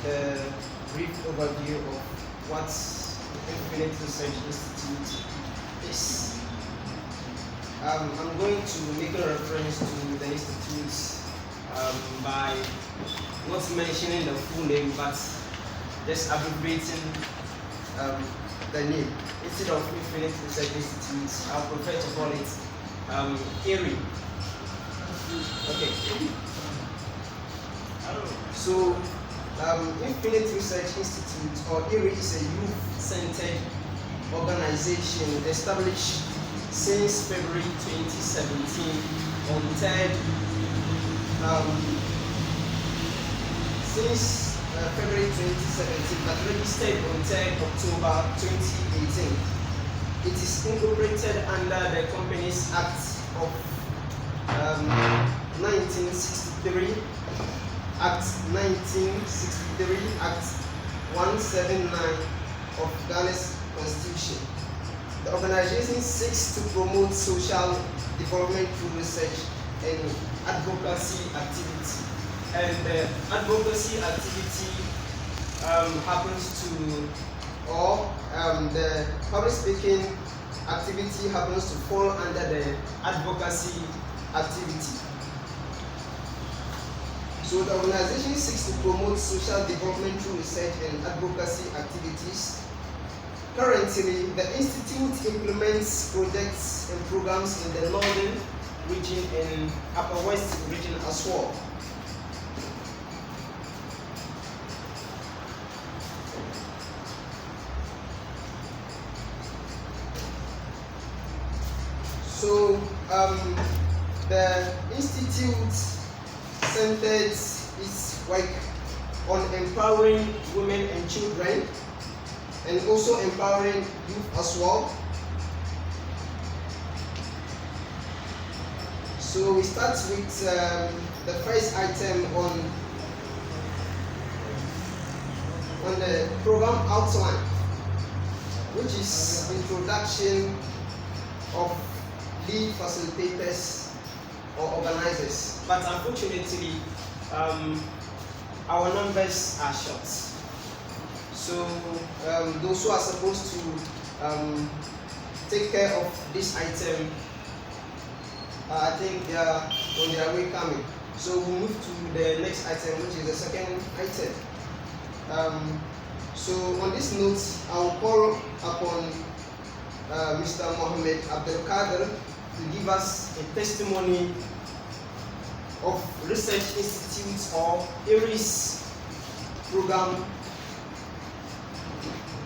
the brief overview of what the Infinite Research Institute is. I'm going to make a reference to the institute by not mentioning the full name, but just abbreviating the name. Instead of Infinite Research Institute, I'll prefer to call it IRI. Okay. So, Infinite Research Institute, or IRI, is a youth-centered organization established since February 2017 on February 2017, but registered on 3rd October 2018. It is incorporated under the Companies Act of 1963, Act 1963, Act 179 of Ghana's Constitution. The organization seeks to promote social development through research and advocacy activity. And the advocacy activity happens to, or the public speaking activity happens to fall under the advocacy activity. So the organization seeks to promote social development through research and advocacy activities. Currently, the Institute implements projects and programs in the Northern region and Upper West region as well. So, the Institute centered its work on empowering women and children, and also empowering youth as well. So we start with the first item on the program outline, which is introduction of lead facilitators or organizers. But unfortunately, our numbers are short. So those who are supposed to take care of this item, I think they are on their way coming. So we'll move to the next item, which is the second item. So on this note, I will call upon Mr. Mohammed Abdul to give us a testimony of Research Institute or IRI's program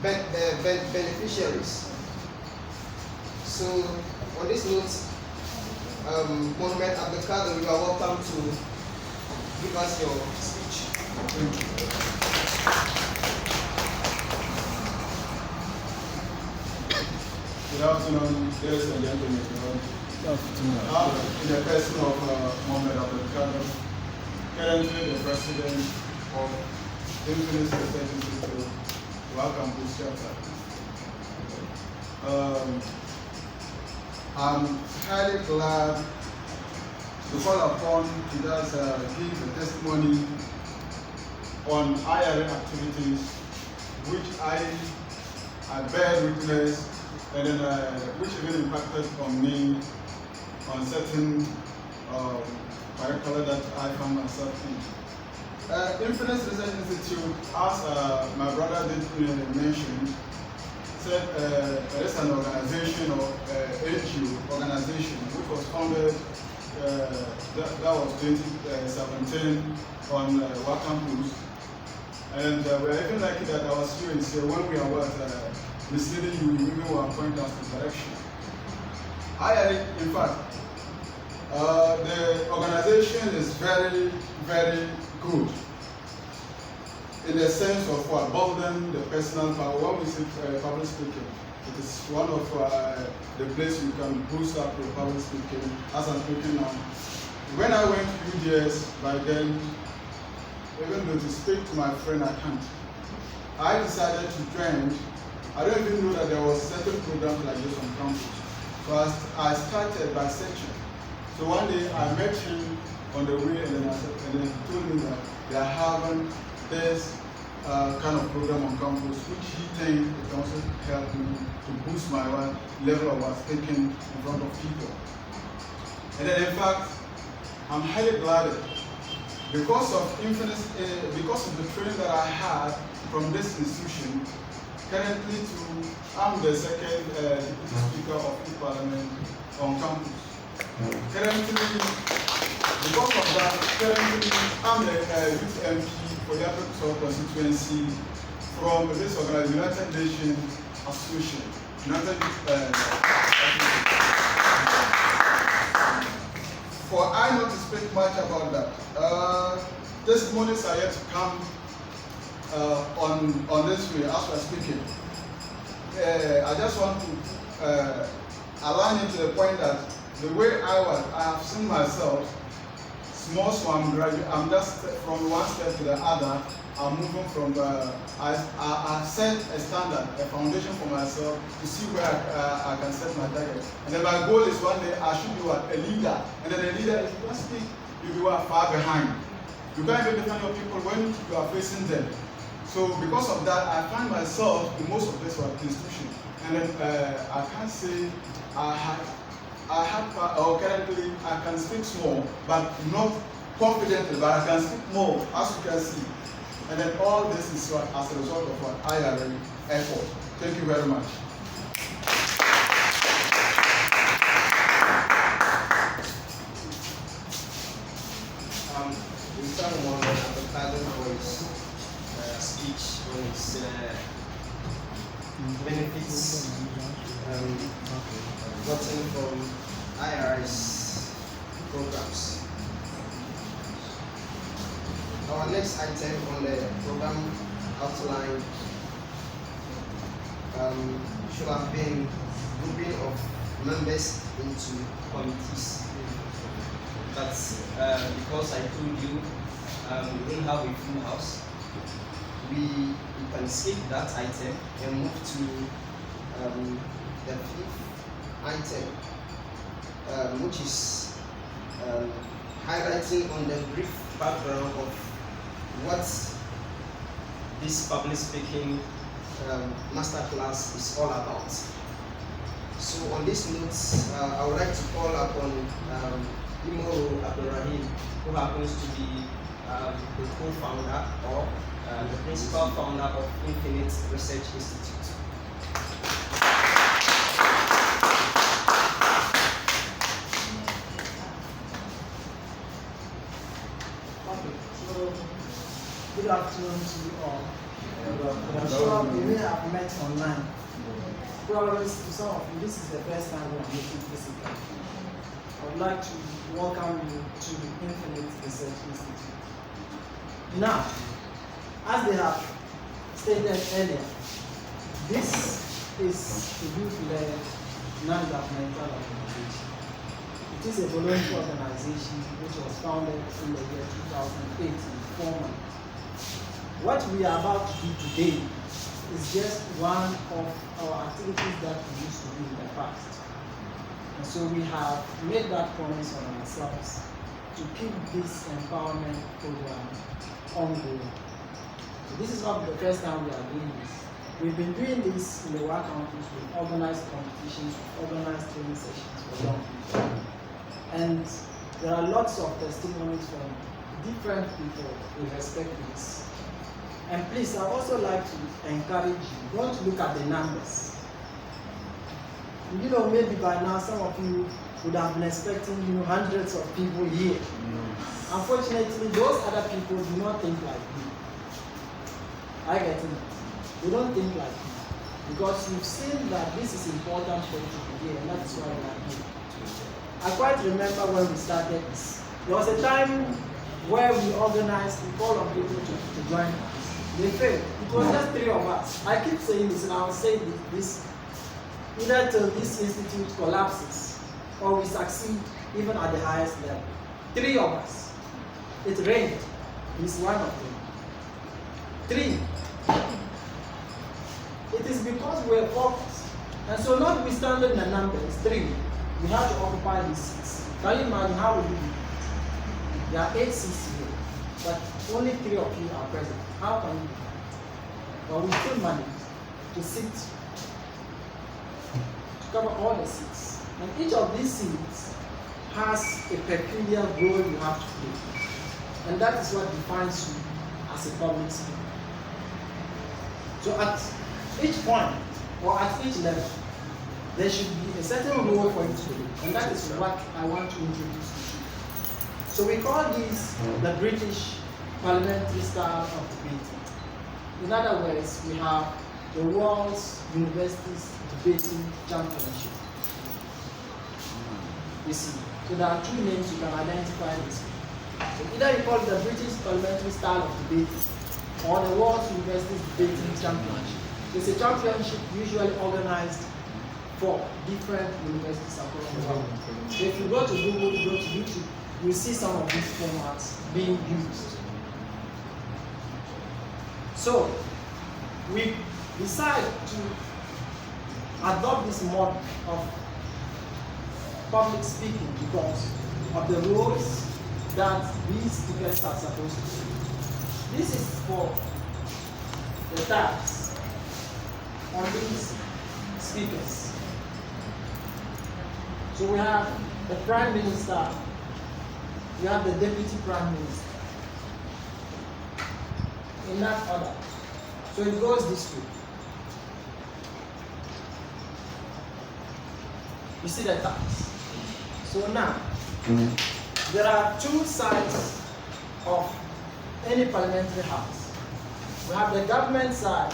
beneficiaries. So on this note, Mohammed Abdul, you are welcome to give us your speech. Thank you. Good afternoon, ladies and gentlemen. Good afternoon. In the person of Mohammed Abdul, currently the president of Infinite Research Institute, welcome to this chapter. I'm highly glad to call upon to just give a testimony on IRA activities which I bear witness and then which even impacted on me on certain curricula that I found myself in. Infinite Research Institute, as my brother did mention, said there is an organization or NGO organization which was founded that was 2017 on Wakam Blues. And we are even lucky that our students here, when we are misleading you, we even will point us to direction. In fact, the organization is very, very good in the sense of building the personal power. When we say public speaking, it is one of the places you can boost up your public speaking, as I'm speaking now. When I went to UGS, by then, even though to speak to my friend, I can't. I decided to join. I don't even know that there was certain programs like this on campus. So I started by section. So one day I met him on the way, and then he told me that they are having this kind of program on campus, which he think it can also help me to boost my level of speaking in front of people. And then in fact, I'm highly glad because of the training that I had from this institution. Currently, I'm the second deputy speaker of the parliament on campus. Currently, because of that, I'm the youth MP for the African constituency from this organized United Nations Association. For I not to speak much about that, testimonies are yet to come on this way as we're speaking. I just want to align it to the point that the way I have seen myself, small, I'm just from one step to the other. I'm moving from I set a standard, a foundation for myself to see where I can set my target. And then my goal is one day I should be a leader. And then a leader, if you don't speak, you are far behind. You can't even defend your people when you are facing them. So because of that, I find myself in most of this institution. And then I can't say currently I can speak small, but not confidently, but I can speak more, as you can see. And then all this is as a result of what IRA effort. Thank you very much. We start on advertising for his speech on his benefits gotten from IRS programs. Our next item on the program outline should have been grouping of members into committees. But because I told you we don't have a full house, we can skip that item and move to the fifth item, which is highlighting on the brief background of what this public speaking masterclass is all about. So on this note, I would like to call upon Imoro Abdul Rahim, who happens to be the co-founder or the principal founder of Infinite Research Institute. Good afternoon to you all. I'm sure we may have met online. Probably to some of you, this is the first time we are meeting physically. I would like to welcome you to the Infinite Research Institute. Now, as they have stated earlier, this is a youth-led non-governmental organization. It is a voluntary organization which was founded in the year 2018 formally. What we are about to do today is just one of our activities that we used to do in the past. And so we have made that promise on ourselves to keep this empowerment program ongoing. So this is not the first time we are doing this. We've been doing this in the work campus. We've organized competitions, we've organized training sessions for young people. And there are lots of testimonies from different people with respect to this. And please, I also like to encourage you, don't look at the numbers. You know, maybe by now some of you would have been expecting, hundreds of people here. Unfortunately, those other people do not think like you. I get it. They don't think like you. Because you've seen that this is important for you to be here, and that's why we are here. I quite remember when we started this. There was a time where we organized, we called on people to join us. They failed. It was just 3 of us. I keep saying this, and I'll say this either till this institute collapses or we succeed even at the highest level. 3 of us. It rained. He's one of them. 3. It is because we are focused. And so notwithstanding the number, it's 3. We have to occupy these seats. Can you imagine how we do it? There are 8 seats here, but only 3 of you are present. How can you do that? but we still manage to sit, to cover all the seats. And each of these seats has a peculiar role you have to play. And that is what defines you as a public speaker. So at each point, or at each level, there should be a certain role for you to play. And that is what I want to introduce to you. So we call this the British Parliamentary Style of debating. In other words, we have the World's Universities Debating Championship. You see, so there are two names you can identify this with. So either you call it the British Parliamentary Style of debating or the World's Universities Debating Championship. It's a championship usually organized for different universities across the world. So if you go to Google, you go to YouTube, you see some of these formats being used. So we decide to adopt this mode of public speaking because of the roles that these speakers are supposed to do. This is for the tax on these speakers. So we have the Prime Minister, we have the Deputy Prime Minister. In that order. So it goes this way. You see the tax. So now, there are two sides of any parliamentary house. We have the government side,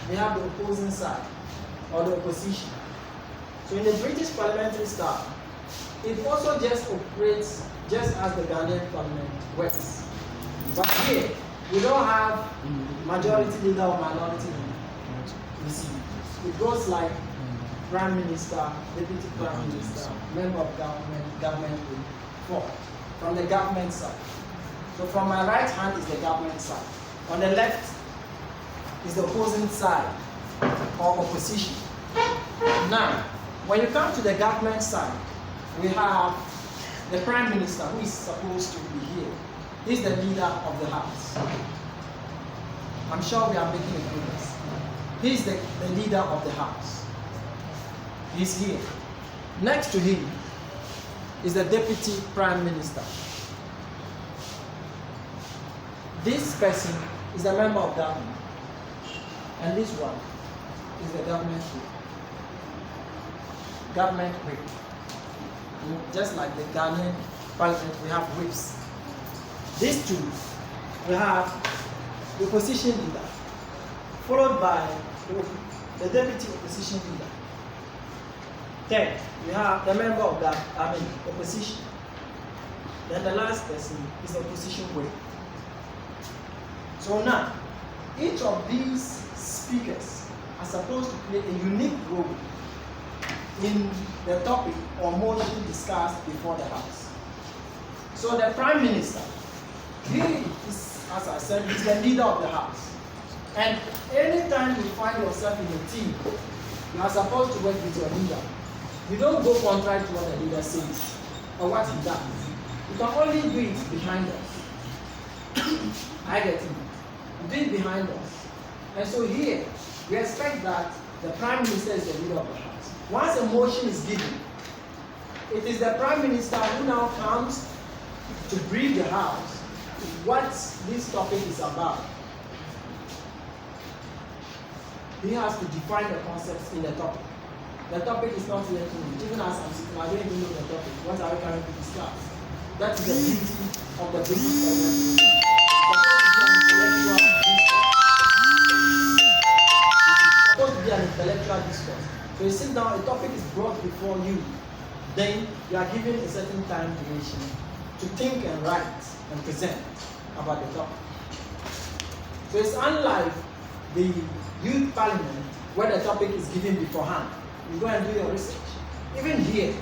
we have the opposing side, or the opposition. So in the British parliamentary style, it also just operates just as the Ghanaian parliament works. But here, we don't have majority leader or minority leader. You see, it goes like Prime Minister, Deputy Prime Minister, Member of Government will fall from the government side. So from my right hand is the government side. On the left is the opposing side or opposition. Now, when you come to the government side, we have the Prime Minister who is supposed to be here. He's the leader of the house. I'm sure we are making a progress. He's the leader of the house. He's here. Next to him is the Deputy Prime Minister. This person is a member of government. And this one is the government whip. Government whip. Just like the Ghanaian parliament, we have whips. These two, we have the opposition leader, followed by the deputy opposition leader. Then we have the member of that, opposition. Then the last person is the opposition whip. So now, each of these speakers are supposed to play a unique role in the topic or motion discussed before the House. So the Prime Minister, he is, as I said, he's the leader of the House. And anytime you find yourself in a team, you are supposed to work with your leader. You don't go contrary to what the leader says or what he does. You can only do it behind us. I get it. You do it behind us. And so here, we expect that the Prime Minister is the leader of the House. Once a motion is given, it is the Prime Minister who now comes to brief the House what this topic is about. He has to define the concepts in the topic. The topic is not yet to me. Even as I'm sitting, I don't even know the topic. What are we going to discuss? That is the beauty of the British Parliament. It's supposed to be an intellectual discourse. So you sit down, a topic is brought before you, then you are given a certain time duration to think and write and present about the topic. So it's unlike the youth parliament where the topic is given beforehand. You go and do your research. Even here,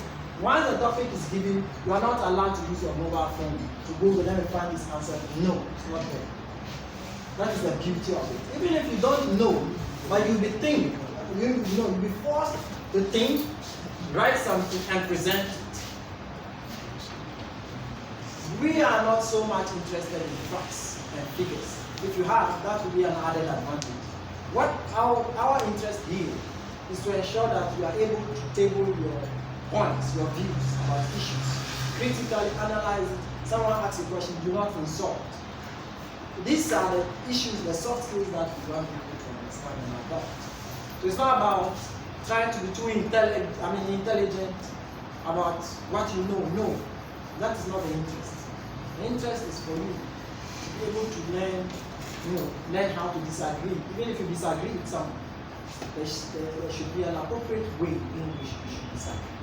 once the topic is given, you are not allowed to use your mobile phone to Google and find this answer. No, it's not there. That is the beauty of it. Even if you don't know, but you'll be thinking, you'll be forced to think, write something, and present it. We are not so much interested in facts and figures. If you have, that would be an added advantage. What our interest here is to ensure that you are able to table your points, your views about issues, critically analyze it. Someone asks a question, do not insult. These are the issues, the soft skills that we want people to understand and adopt. So it's not about trying to be too intelligent about what you know. No, that is not the interest. The interest is for you to be able to learn how to disagree. Even if you disagree with someone, there should be an appropriate way in which you should disagree.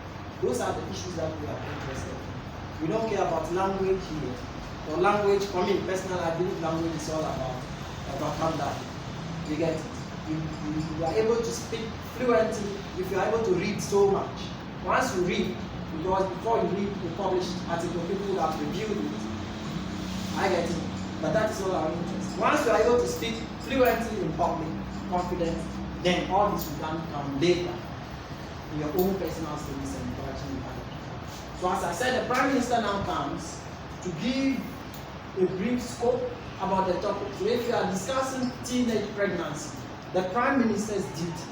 Those are the issues that we are interested in. We don't care about language here. For language, for me personally, I believe language is all about vocabulary. You get it? You are able to speak fluently if you are able to read so much. Once you read, because before you read the published article, people have reviewed it. I get it. But that is all our interest. Once you are able to speak fluently in public, confident, then all this will come later in your own personal studies and interaction with other people. So as I said, the Prime Minister now comes to give a brief scope about the topic. So if you are discussing teenage pregnancy, the Prime Minister's duty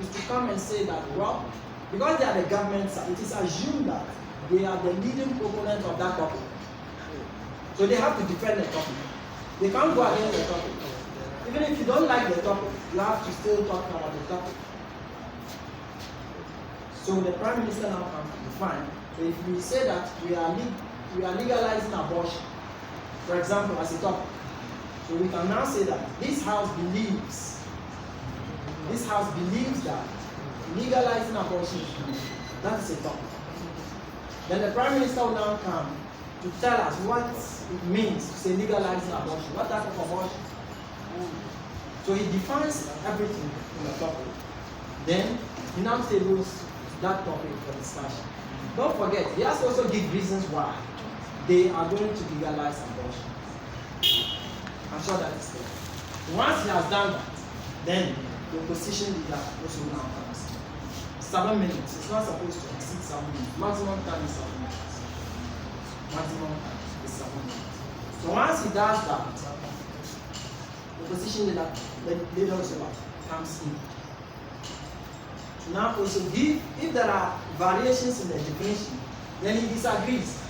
is to come and say that, well, because they are the government side, it is assumed that they are the leading proponent of that topic. So they have to defend the topic. They can't go against the topic. Even if you don't like the topic, you have to still talk about the topic. So the Prime Minister now comes to define. So if we say that we are legalizing abortion, for example, as a topic, so we can now say that this House believes that legalizing abortion is good. That is a topic. Then the Prime Minister will now come to tell us what it means to say legalizing abortion. What type of abortion? So he defines everything in the topic. Then he now tables that topic for discussion. Don't forget, he has to also give reasons why they are going to legalize abortion. I'm sure that is clear. Once he has done that, then the opposition leader also now comes. 7 minutes. It's not supposed to exceed 7 minutes. Maximum time is 7 minutes. Maximum time is 7 minutes. So once he does that, the opposition leader also comes in. To now also give, if there are variations in the definition, then he disagrees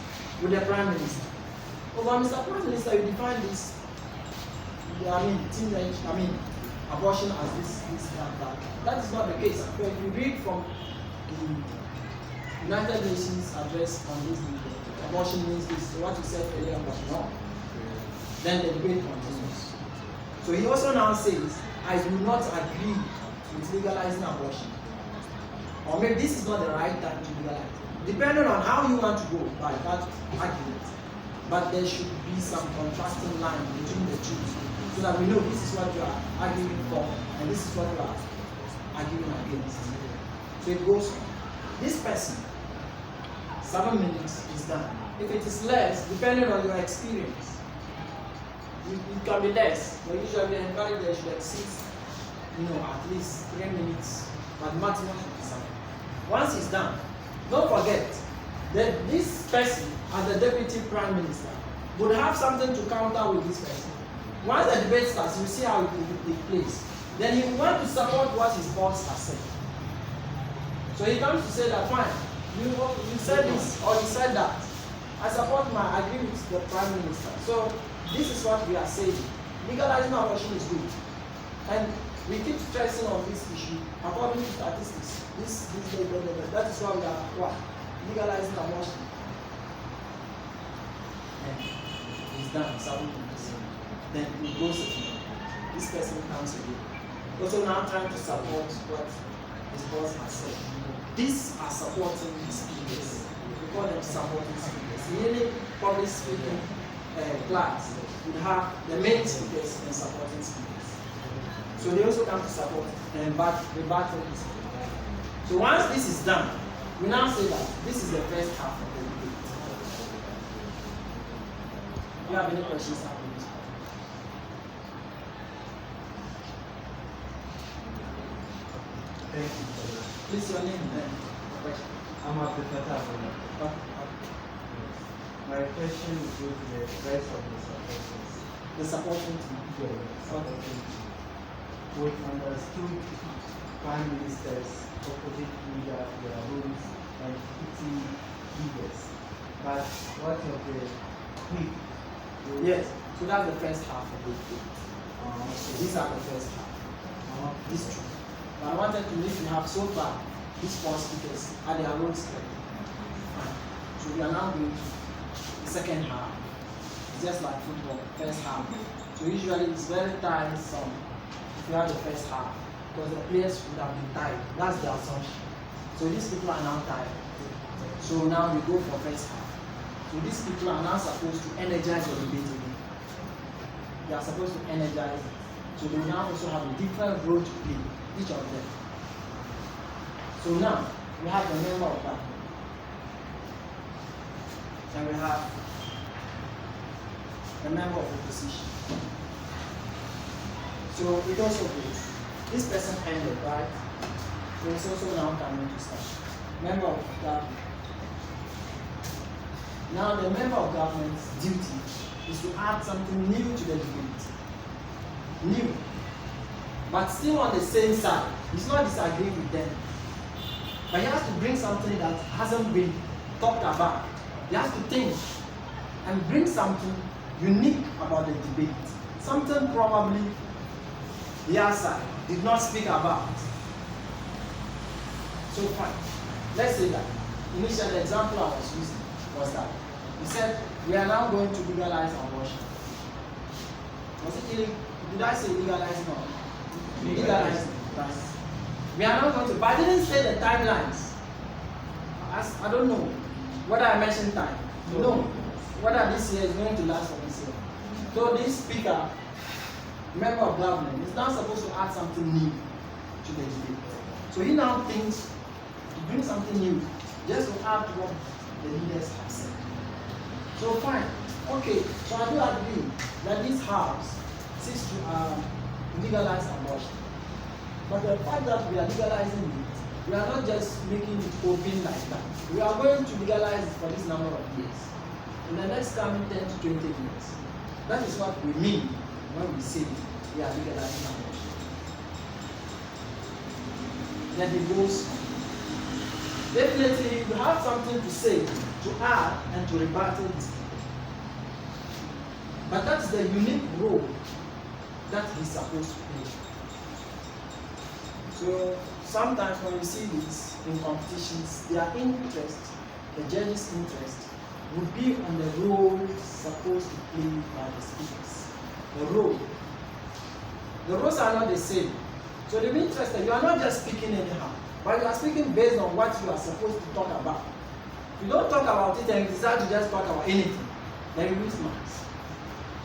with the Prime Minister. Oh, but Mr. Prime Minister, you define this, abortion as this, that. That is not the case. But if you read from the United Nations address on this, abortion means this. So what you said earlier was wrong. Then the debate continues. So he also now says, I do not agree with legalizing abortion. Or maybe this is not the right time to legalize. Depending on how you want to go by that argument. But there should be some contrasting line between the two, so that we know this is what you are arguing for and this is what you are arguing against. So it goes on. This person, 7 minutes is done. If it is less, depending on your experience, it can be less. But usually encourage they should exceed, at least 3 minutes, but maximum should be 7. Once it's done, don't forget that this person, as the Deputy Prime Minister, would have something to counter with this person. Once the debate starts, you see how it will take place. Then he will want to support what his boss has said. So he comes to say that, fine, you said this or you said that. I agree with the Prime Minister. So this is what we are saying. Legalizing abortion is good. And we keep stressing on this issue according to statistics. That is why we are legalizing abortion. And it's done, 7%. Then it goes again. This person comes again. Also now trying to support what his boss has said. These are supporting speakers. We call them supporting speakers. In any public speaking class, would have the main speakers and supporting speakers. So they also come to support and rebuttal this. So once this is done, we now say that this is the first half of the debate. Do you have any questions after this? Thank you. Please, your name and question. I'm Abdul Rahim. My question is with the rest of the supporters. The supporting team. Yeah, supporting. we've understood prime ministers opposite their roles and petty leaders. But what of the quick? Yes, so that's the first half of it. So these are the first half. This two. But I wanted to make you have so far these four speakers are their roles correct. So we are now going to the second half. It's just like football, first half. So usually it's very tiresome if you have the first half because the players would have been tired. That's the assumption. So these people are now tired. So now we go for first half. So these people are now supposed to energize the debate again. They are supposed to energize it. So they will now also have a different role to play, each of them. So now we have the member of parliament. And we have the member of opposition. So it also goes. This person ended, right? So it's also now coming to start. Member of government. Now the member of government's duty is to add something new to the debate. New. But still on the same side. He's not disagreeing with them. But he has to bring something that hasn't been talked about. He has to think and bring something unique about the debate. Something probably the other side did not speak about. So fine. Let's say that. Initially, the example I was using was that he said, we are now going to legalize abortion. Was it illegal? Did I say legalizing or legalizing? Yes. We are not going to, but I didn't say the timelines. I don't know whether I mentioned time. No. Whether this year is going to last for this year. So this speaker, member of government, is now supposed to add something new to the debate. So he now thinks to bring something new, just to add to what the leaders have said. So fine. Okay, so I do agree that this house seeks to legalize abortion. But the fact that we are legalizing it, we are not just making it open like that. We are going to legalize it for this number of years. In the next coming 10 to 20 years. That is what we mean when we say we are legalizing abortion. Then it goes on. Definitely, you have something to say, to add, and to rebuttal this. But that's the unique role that he's supposed to play. So sometimes when you see this in competitions, their interest, the judges' interest, would be on the role supposed to play by the speakers. The role. The roles are not the same. So the interest, you are not just speaking anyhow, but you are speaking based on what you are supposed to talk about. If you don't talk about it and you decide to just talk about anything, then you lose marks.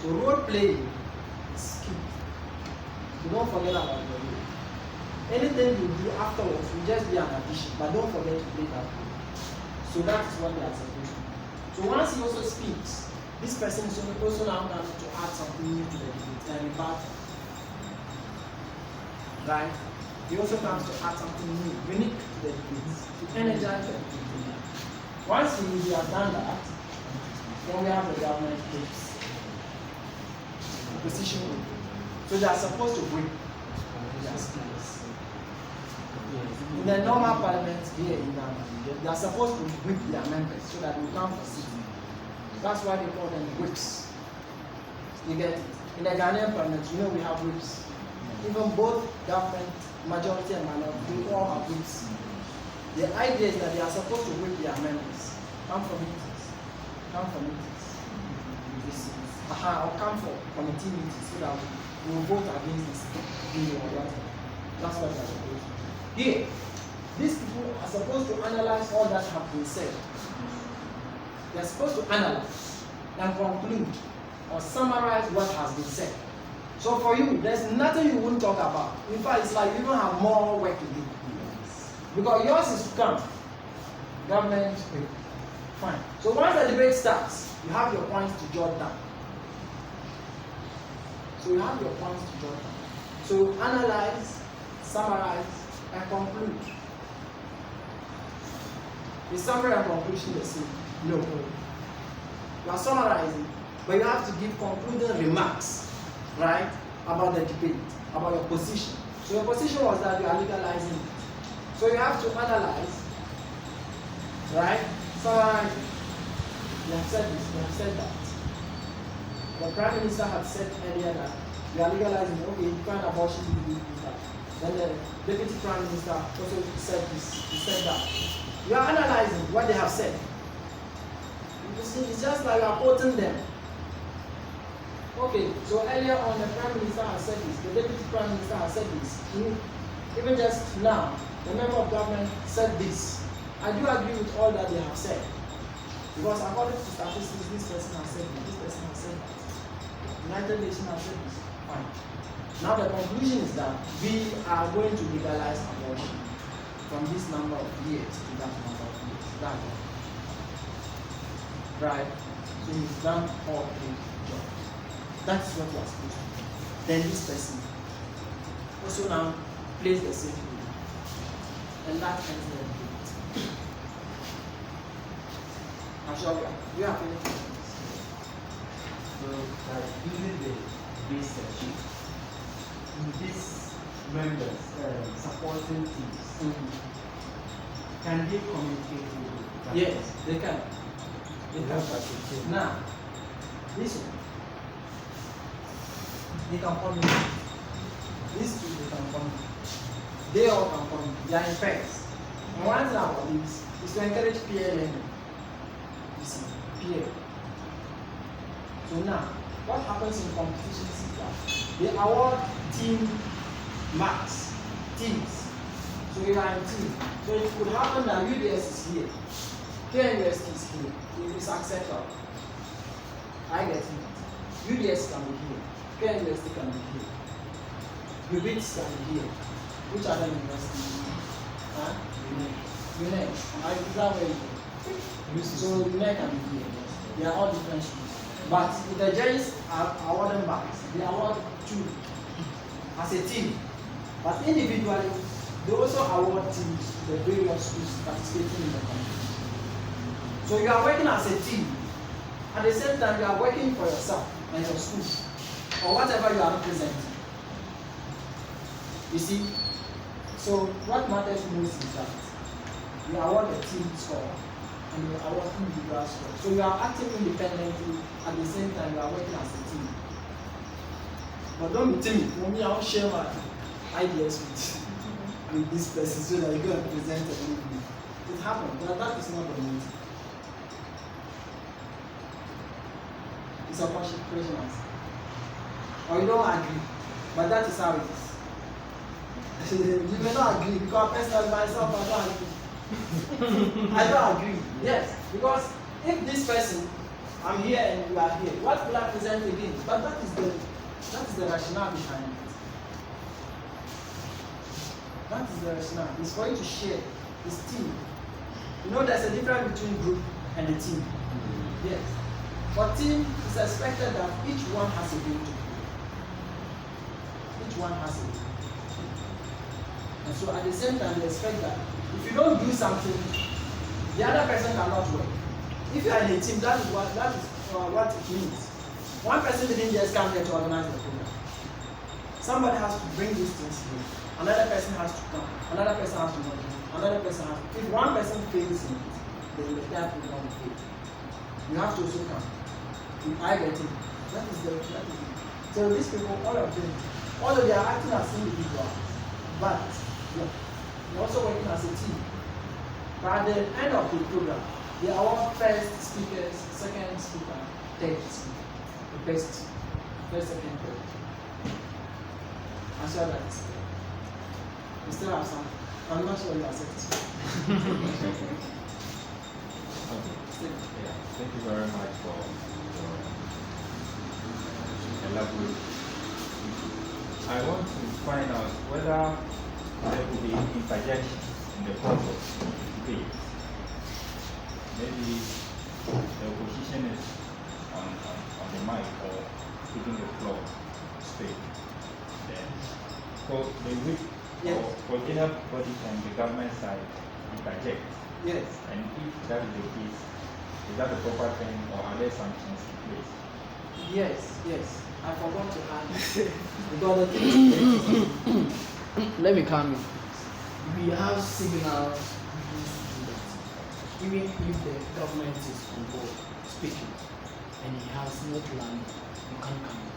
So role playing is key. You don't forget about the role. Anything you do afterwards will just be an addition, but don't forget to play that role. So that is what they are supposed to do. So once he also speaks, this person is also now going to add something new to the debate and rebut. Right? He also comes to add something new, unique to the debate, to energize the debate. Once he has done that, then we have the government groups. Opposition group. So they are supposed to win their speakers. In the normal parliament here in Ghana, they are supposed to whip their members so that they will come for sitting. That's why they call them whips. You get it? In the Ghanaian parliament, you know we have whips. Even both government, majority and minority, they all have whips. The idea is that they are supposed to whip their members. Come for meetings. Come for meetings. Or come for committee meetings so that we will vote against this bill or whatever. That's what they are supposed to do. Here, these people are supposed to analyze all that have been said. They are supposed to analyze and conclude or summarize what has been said. So for you, there's nothing you won't talk about. In fact, it's like you don't have more work to do. Because yours is to come. Government will. Fine. So once the debate starts, you have your points to jot down. So you have your points to jot down. So analyze, summarize, and conclude. Is summary and conclusion the same? No. You are summarizing, but you have to give concluding remarks, right? about the debate, about your position. So your position was that you are legalizing it. So you have to analyze, right? Summarize. You have said this, you have said that. The Prime Minister had said earlier that you are legalizing, okay, you find abortion, you do that. Then the Deputy Prime Minister also said this, he said that. You are analyzing what they have said. You see, it's just like you are quoting them. Okay, so earlier on the Prime Minister has said this, the Deputy Prime Minister has said this. Even just now, the member of government said this. I do agree with all that they have said. Because according to statistics, this person has said this person has said that. United Nations has said this. Fine. Now the conclusion is that we are going to legalize abortion from this number of years to that number of years. That's all. Right? So he's done all the job. That's what you are supposed to do. Then this person also now plays the same role. And that ends the debate. I'm sure you have anything. So, using the base section, these members supporting teams, can they communicate with you? Yes, they can. They can. Now, this one, they can communicate. These two, they can communicate. They all can communicate. They are in pairs. And one thing about this is to encourage peer learning. You see, peer. So now, what happens in competitions is that they award team marks, teams. So you are in team. So it could happen that UDS is here, KNUST is here. It is acceptable. I get it. UDS can be here, KNUST can be here, UBITS can be here. Which other university? Huh? UNEC. Is that where you go? So UNEC can be here. They are all different schools. But if the judges are awarding marks, they award two as a team. But individually, they also award teams to the various schools participating in the competition. So you are working as a team. At the same time, you are working for yourself and your school, or whatever you are representing. You see? So what matters most is that you award the team score and you award individual score. So you are acting independently, at the same time you are working as a team. But don't be timid. For me, I won't share my ideas with this person so that you go and present it. It happened, but that is not the motive. It's a question answer. Or you don't agree, but that is how it is. You may not agree because personally myself I don't agree. I don't agree. Yes, because if this person, I'm here and you are here, what will I present again? But that is the rationale behind it. That is the rationale. It's for you to share. It's team. You know there's a difference between group and a team. Yes. For team, it's expected that each one has a role to play. Each one has a role. And so at the same time, they expect that if you don't do something, the other person cannot work. If you are in a team, that is what it means. One person didn't just come here to organize the program. Somebody has to bring these things here. Another person has to come. Another person has to not do. Another person has to. If one person fails in it, then the entire program will fail. You have to also come. I get it. That is it. So these people, all of them, although they are acting as individuals, but they're also working as a team. But at the end of the program, they award first speakers, second speaker, third speaker. The best, first, second, third. I'm sure that we still have some. I'm not sure you are satisfied. Yeah, thank you very much for elaborate. I want to find out whether there could be interjection in the course of debate. Maybe the opposition is on the mic or taking the floor to speak. Then, for the weak or for general body from the government side, interject. Yes. And if that is the case, is that the proper thing or are there sanctions in place? Yes, I forgot to add because the thing is, let me come in. We have signals used to do that. Even if the government is on board speaking and he has no plan, you can't come in.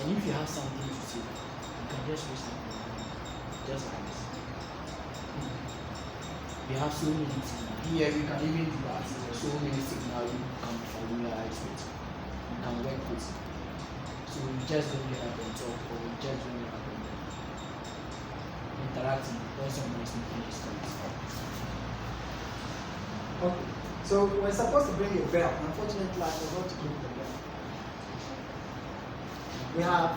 And if you have something to say, you can just raise something just like this. We have so many signals. Here we can even do that. There are so many signals you can familiarize with. You can work with. So we just don't get up and talk, or we just don't get up and interacting when someone is making his comments. Okay. So we're supposed to bring a bell. Unfortunately, I forgot to bring the bell. We have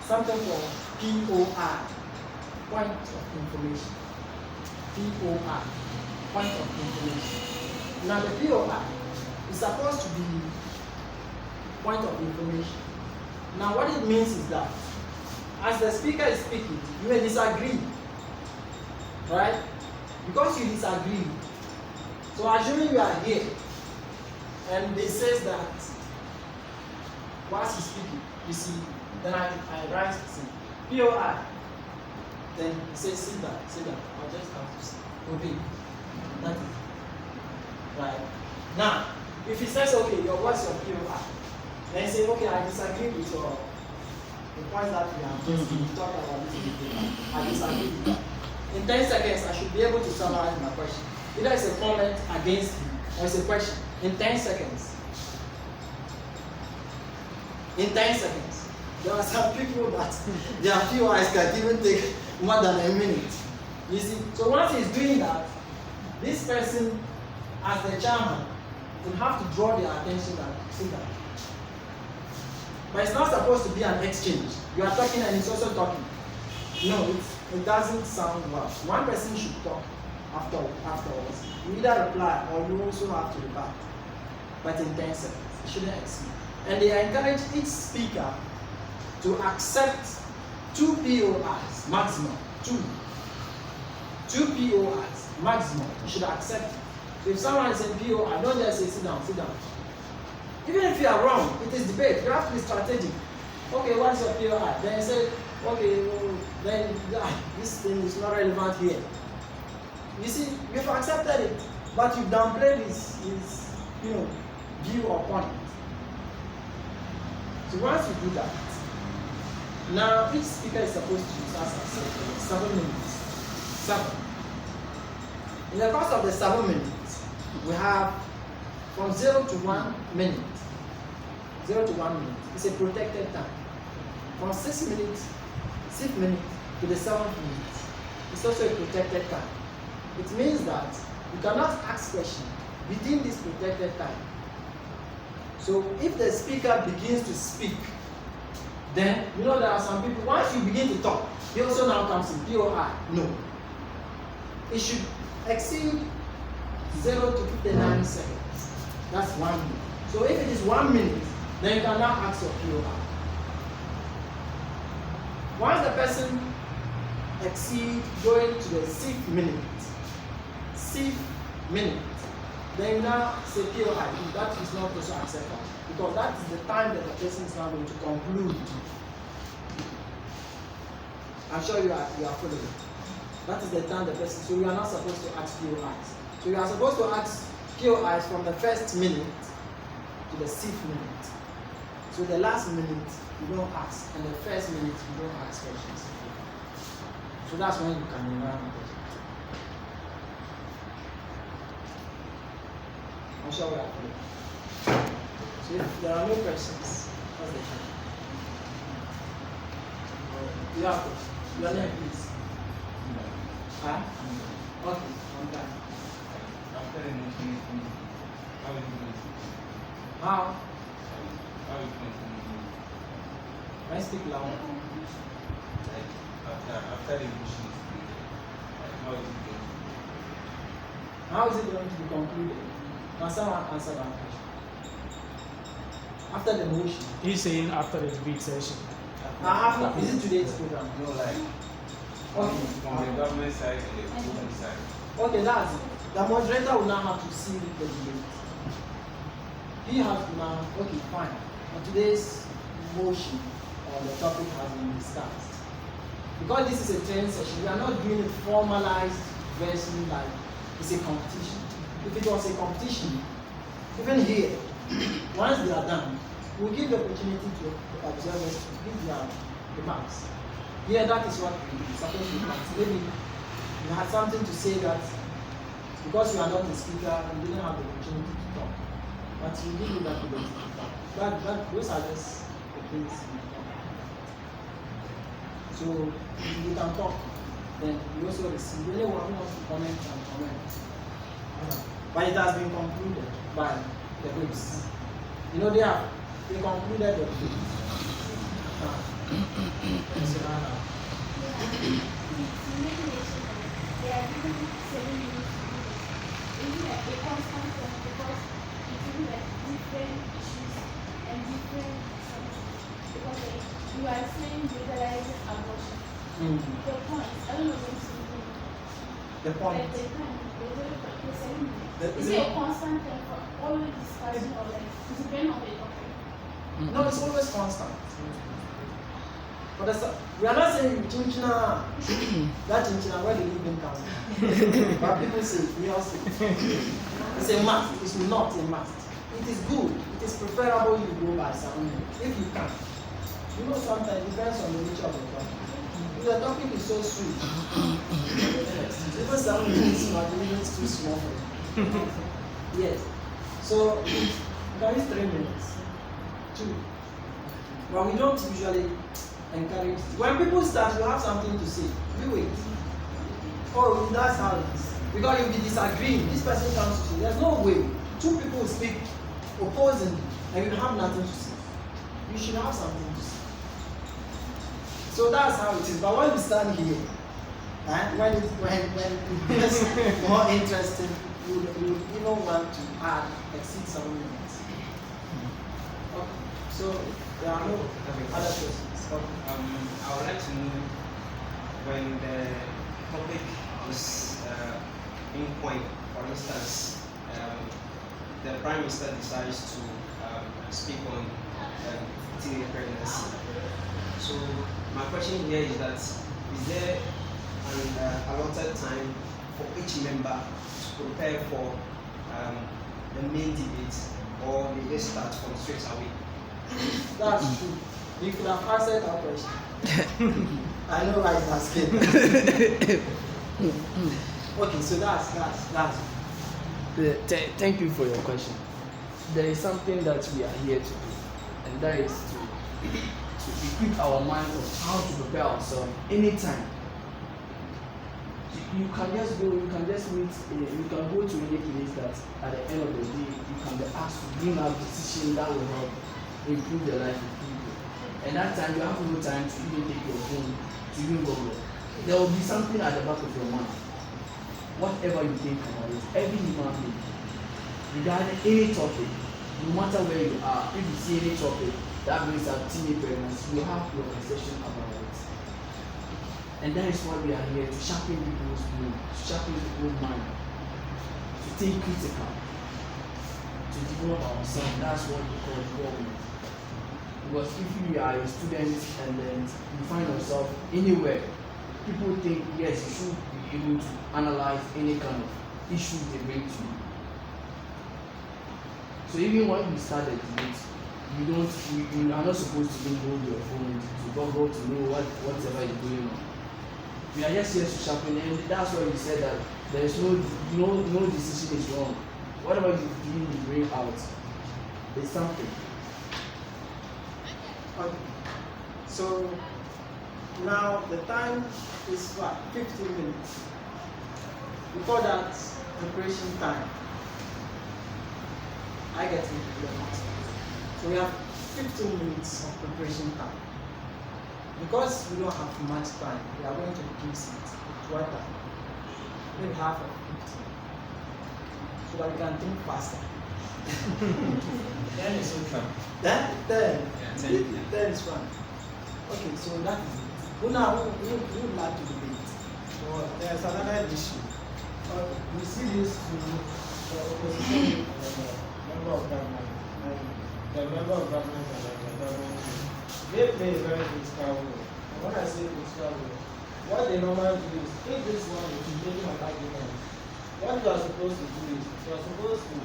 something called POI, point of information. POI, point of information. Now the POI is supposed to be point of information. Now what it means is that as the speaker is speaking, you may disagree, right? Because you disagree. So assuming you are here, and they says that whilst he's speaking, you see, then I rise to see POI. Then he says, sit down. I'll just have to sit. Obey. That is right. Now, if he says, okay, what's your POI? Then he say, okay, I disagree with the points that we have just talked about this before. I disagree with that. In 10 seconds, I should be able to summarize my question. Either it's a comment against me or it's a question. In 10 seconds. In 10 seconds. There are some people that their POIs can even take more than a minute. You see? So once he's doing that, this person, as the chairman, will have to draw their attention and sit down. But it's not supposed to be an exchange. You are talking and he's also talking. No, it doesn't sound well. One person should talk afterwards. You either reply or you also have to reply. But in 10 seconds. It shouldn't exceed. And they encourage each speaker to accept 2 POIs maximum. 2 POIs maximum. You should accept it. So if someone is in POI, don't just say sit down. Even if you are wrong, it is debate. You have to be strategic. Okay, what's your POI? Then you say, okay, well, then this thing is not relevant here. You see, you've accepted it, but you've downplayed his view or point. So once you do that, now each speaker is supposed to use, as I said, 7 minutes. 7. In the course of the 7 minutes, we have from 0 to 1 minute. 0 to 1 minute. It's a protected time. From 6 minutes to the 7th minute, it's also a protected time. It means that you cannot ask questions within this protected time. So if the speaker begins to speak, then there are some people, once you begin to talk, he also now comes in POI. No. It should exceed 0 to 59 seconds. That's 1 minute. So if it is 1 minute, then you can now ask your POI. Once the person exceeds going to the 6th minute, then you now say POI. That is not also acceptable because that is the time that the person is now going to conclude. I'm sure you are following. That is the time the person. So you are not supposed to ask POIs. So you are supposed to ask POIs from the 1st minute to the 6th minute. So the last minute you don't ask, and the 1st minute you don't ask questions. So that's when you can learn it. I'm sure we are clear. So if there are no questions, what's the time? You have questions. Your name, please. Huh? Okay, on time. After the motion, how is it? How? How is it? Can I speak loud? Like after the motion, how is it going? How is it going to be concluded? Can someone answer that question? After the motion. He's saying after the debate session. After, is it today's program? No, like Okay. from the government side and the opposition side. Okay, that's it. The moderator will now have to see the debate. He has to now, okay, fine. today's motion or the topic has been discussed. Because this is a training session, we are not doing it formalized version like it's a competition. If it was a competition, even here, once they are done, we'll give the opportunity to observers to give their remarks. Here, that is what we supposed to do. Maybe you had something to say that because you are not a speaker, you didn't have the opportunity to talk. But we give you that opportunity to talk. Those are just the things we talk. So you can talk. Then you also receive anyone who wants to comment and comment. But it has been concluded by the groups. You know, they concluded the groups. You are saying legalizing abortion. The point, I don't know what the point. Is it a constant thing for all the discussion or like it depends on the topic? No, it's always constant. But we are not saying chinchina, that chinchina, where did it even come? But people say, we all say, it's a must, it's not a must. It is good, it is preferable you go by sound if you can. You know, sometimes it depends on the nature of the topic. If the topic is so sweet, even 7 minutes, but it's too small for you. Yes. So, you can use 3 minutes. 2. But we don't usually encourage. When people start, you have something to say. You wait. Oh, that's how it is. Because if you disagree, this person comes to say, there's no way 2 people will speak opposingly and you have nothing to say. You should have something to say. So that's how it is. But when we stand here, when it gets more interesting, you even want to exceed 7 minutes. Okay. So there are no other questions. I would like to know when the topic is in point, for instance, the Prime Minister decides to speak on teen pregnancy. So my question here is that is there an allotted time for each member to prepare for the main debate, or they just start from straight away? That's true. You could have answered that question. I know why it's asking. Okay, so that's Thank you for your question. There is something that we are here to do, and that is to equip our mind on how to prepare ourselves anytime. You can just go, you can just meet, you can go to any place that at the end of the day you can be asked to bring out decision that will help improve the life of people. And that time you have no time to even take your phone to even Google. There will be something at the back of your mind. Whatever you think about it, every human being, regarding any topic, no matter where you are, if you see any topic that brings up teenage pregnancy, you have your perception about it. And that is why we are here, to sharpen people's brain, to sharpen people's mind, to think critical, to develop ourselves. That's what we call development. Because if you are a student and then you find yourself anywhere, people think, yes, you should be able to analyze any kind of issues they bring to you. So even when we start the debate, you are not supposed to even hold your phone to Google to know whatever is going on. We are just here to sharpen, and that's why we said that there is no decision is wrong. Whatever you bring out is something. Okay. So now the time is what? 15 minutes. Before that, preparation time. I get into the master. So we have 15 minutes of preparation time. Because we don't have much time, we are going to reduce it to what time? Maybe half of 15. So that we can think faster. 10 is okay. 10? Yeah, 10 is fine. Okay, so that is it. Who would like to debate? So there's another issue. We see this to the opposition Member of government. the member of government and the government team, they play a very critical role. And when I say critical role, what they normally do is, if this one is making an argument, what you are supposed to do is, you are supposed to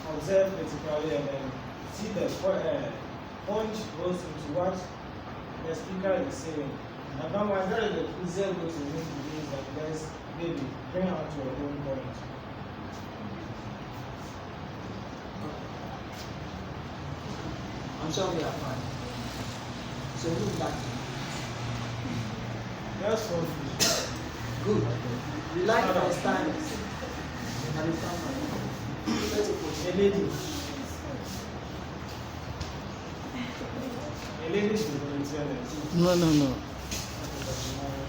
observe critically and then see the punch goes into what the speaker is saying. And now when there is a easier way to make the is that guys maybe bring out your own point. I'm sure we are fine. So look back. Just for free. Good. You like my style? And you come let's A lady. A lady should be No.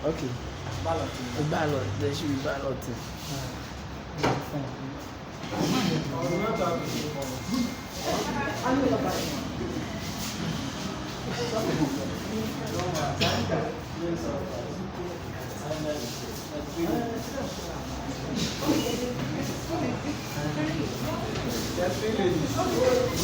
Okay. ballot. A ballot. There should be balloting. I will not have the same point. I know about it. There are three ladies.